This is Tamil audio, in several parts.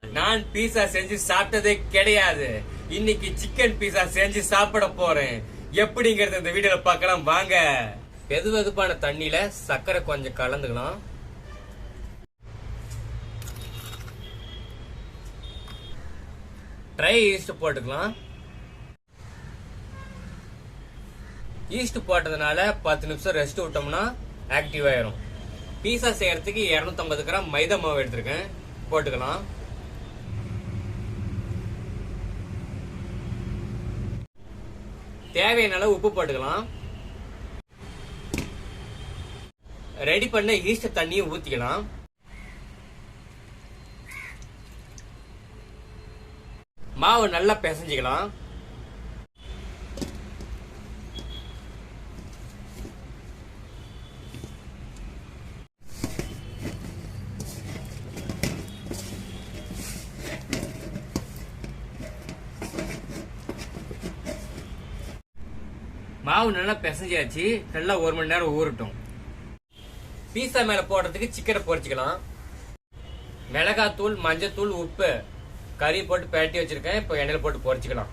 நான் பீஸா செஞ்சு சாப்பிட்டதே கிடையாது. இன்னைக்கு சிக்கன் பீஸா செஞ்சு சாப்பிட போறேன். எப்படிங்கறது இந்த வீடியோல பார்க்கலாம் வாங்க. வெது வெதுப்பான தண்ணியில சர்க்கரை கொஞ்சம் கலந்துக்கலாம். ட்ரை ஈஸ்ட் போட்டுக்கலாம். ஈஸ்ட் போட்டதுனால 10 நிமிஷம் ரெஸ்ட் விட்டோம்னா ஆக்டிவ் ஆயிரும். பீஸா செய்யறதுக்கு 250 கிராம் மைதா மாவு எடுத்திருக்கேன், போட்டுக்கலாம். தேவையான அளவு உப்பு போட்டுக்கலாம். ரெடி பண்ண ஈஸ்ட் தண்ணியை ஊத்திக்கலாம். மாவு நல்லா பிசைஞ்சிக்கலாம். மாவு நல்லா பிசைஞ்சாச்சு. நல்லா 1 மணி நேரம் ஊறட்டும். பீஸா மேல போடுறதுக்கு சிக்கனை பொரிச்சுக்கலாம். மிளகாத்தூள், மஞ்சத்தூள், உப்பு, கறி போட்டு பேட்டி வச்சிருக்கேன். இப்போ எண்ணெயில போட்டு பொரிச்சுக்கலாம்.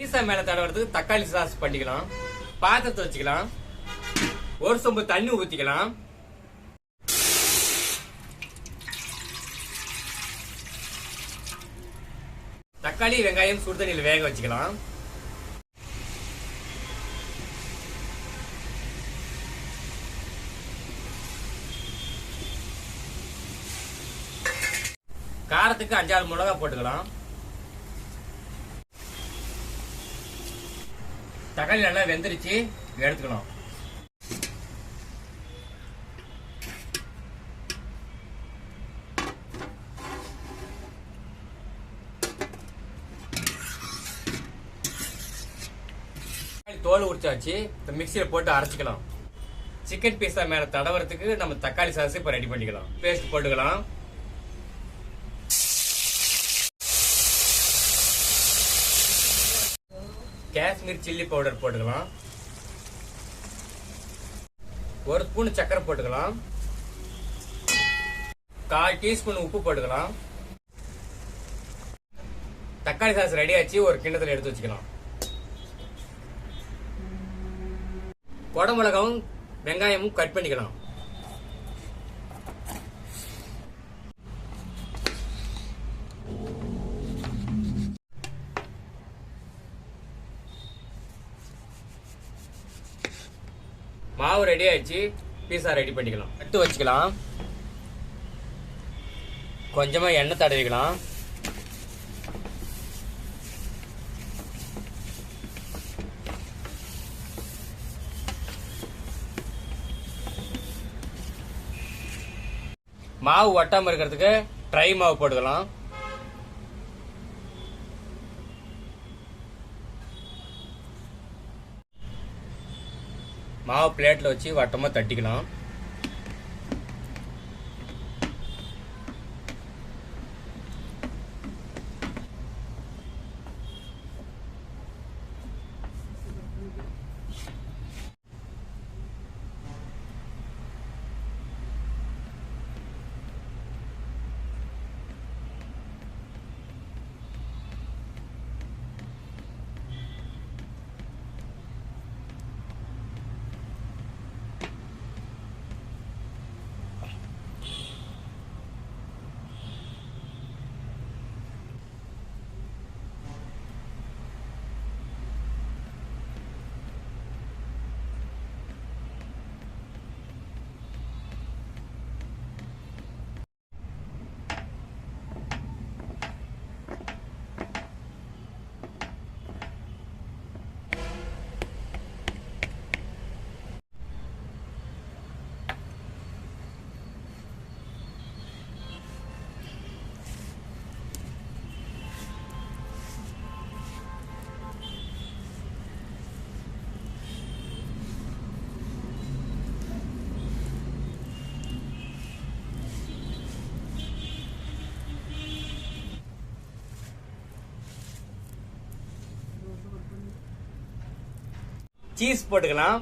பீஸா மேல தடவுறதுக்கு தக்காளி சாஸ் பண்ணிக்கலாம். பாத்திரத்தை வச்சுக்கலாம். ஒரு சொம்பு தண்ணி ஊத்திக்கலாம். தக்காளி வெங்காயம் சுடுதண்ணியில் வேக வச்சுக்கலாம். காரத்துக்கு 5-6 மிளகா போட்டுக்கலாம். தக்காளி நல்லா வெந்துருச்சு, எடுத்துக்கலாம். தோல் உரிச்சாச்சு. மிக்சியில போட்டு அரைச்சிக்கலாம். சிக்கன் பீஸா மேல தடவறதுக்கு நம்ம தக்காளி சாஸ் இப்ப ரெடி பண்ணிக்கலாம். பேஸ்ட் போட்டுக்கலாம். காஷ்மீர் சில்லி பவுடர் போட்டுக்கலாம். 1 ஸ்பூன் சக்கரை போட்டுக்கலாம். 1/4 டீஸ்பூன் உப்பு போட்டுக்கலாம். தக்காளி சாஸ் ரெடி ஆச்சு. ஒரு கிண்ணத்துல எடுத்து வச்சுக்கலாம். குடமிளகாவும் வெங்காயமும் கட் பண்ணிக்கலாம். மாவு ரெடி ஆயிடுச்சு. பீஸா ரெடி பண்ணிக்கலாம். கட்டு வச்சுக்கலாம். கொஞ்சமா எண்ணெய் தடவிக்கலாம். மாவு ஒட்டாம இருக்கிறதுக்கு ட்ரை மாவு போட்டுக்கலாம். மாவு பிளேட்ல வச்சு வட்டமா தட்டிக்கலாம். சீஸ் போட்டுக்கலாம்.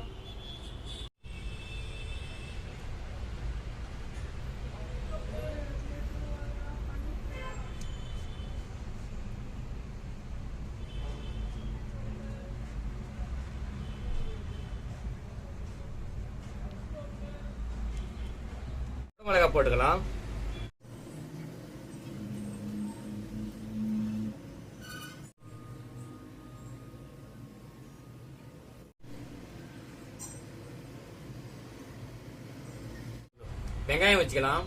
மிளகாய் போட்டுக்கலாம். வெங்காயம் வச்சுக்கலாம்.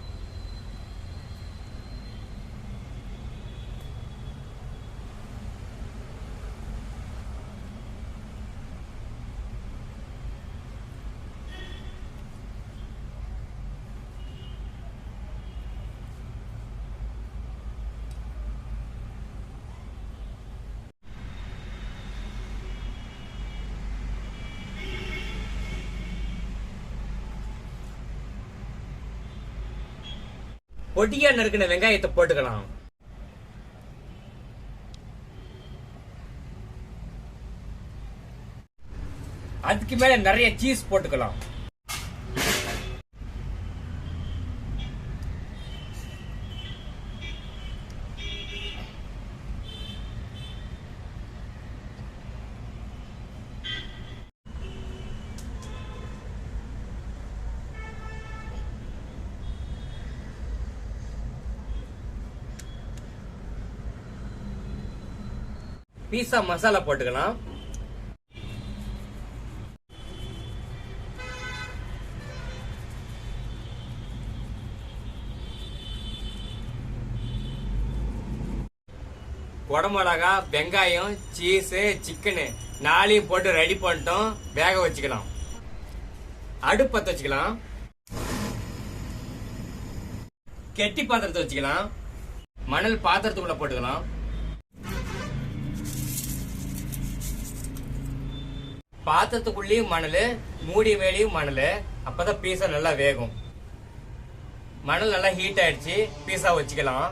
பொடியா நறுக்கின வெங்காயத்தை போட்டுக்கலாம். அதுக்கு மேல நிறைய சீஸ் போட்டுக்கலாம். பீஸா மசாலா போட்டுக்கலாம். குடமிளகா, வெங்காயம், சீஸ், சிக்கனு 4 போட்டு ரெடி பண்ணிட்டோம். வேக வச்சுக்கலாம். அடுப்பு பத்த வச்சுக்கலாம். கெட்டி பாத்திரத்தை வச்சுக்கலாம். மணல் பாத்திரத்துக்குள்ள போட்டுக்கலாம். பாத்திரத்துக்குள்ளேயும் மணல், மூடி மேலேயும் மணல். அப்பதான் பீஸா நல்லா வேகும். மணல் நல்லா ஹீட் ஆயிடுச்சு. பீஸா வச்சுக்கலாம்.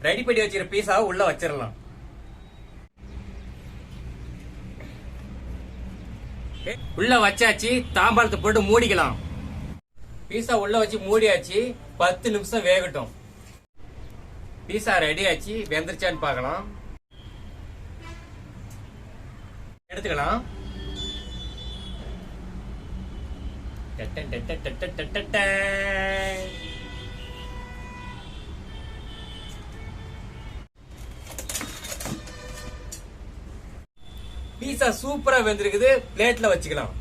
ரெடி பண்ணி வச்சிருக்க பீஸாவை உள்ள வச்சிடலாம். உள்ள வச்சாச்சு. தாம்பாளத்தை போட்டு மூடிக்கலாம். பீஸா உள்ள வச்சு மூடியாச்சு. 10 நிமிஷம் வேகட்டும். பீஸா ரெடி ஆச்சு. வெந்துருச்சான்னு பார்க்கலாம். எடுத்துக்கலாம். பீஸா சூப்பரா வெந்திருக்குது. பிளேட்ல வச்சுக்கலாம்.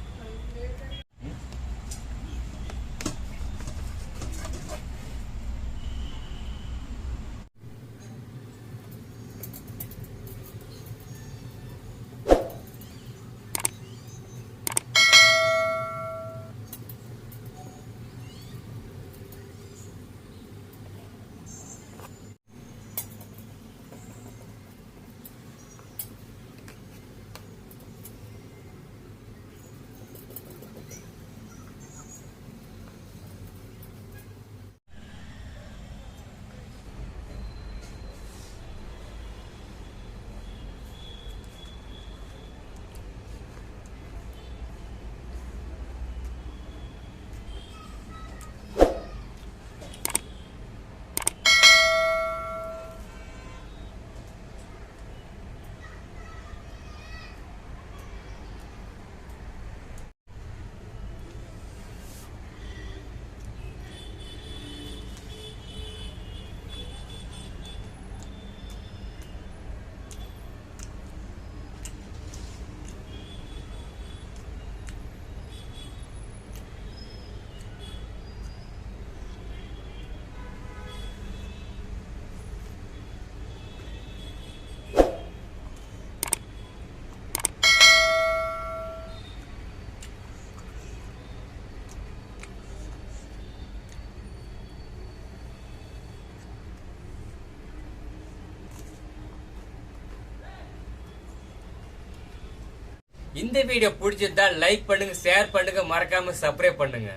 இந்த வீடியோ பிடிச்சிருந்தா லைக் பண்ணுங்க, ஷேர் பண்ணுங்க, மறக்காம சப்ஸ்கிரைப் பண்ணுங்க.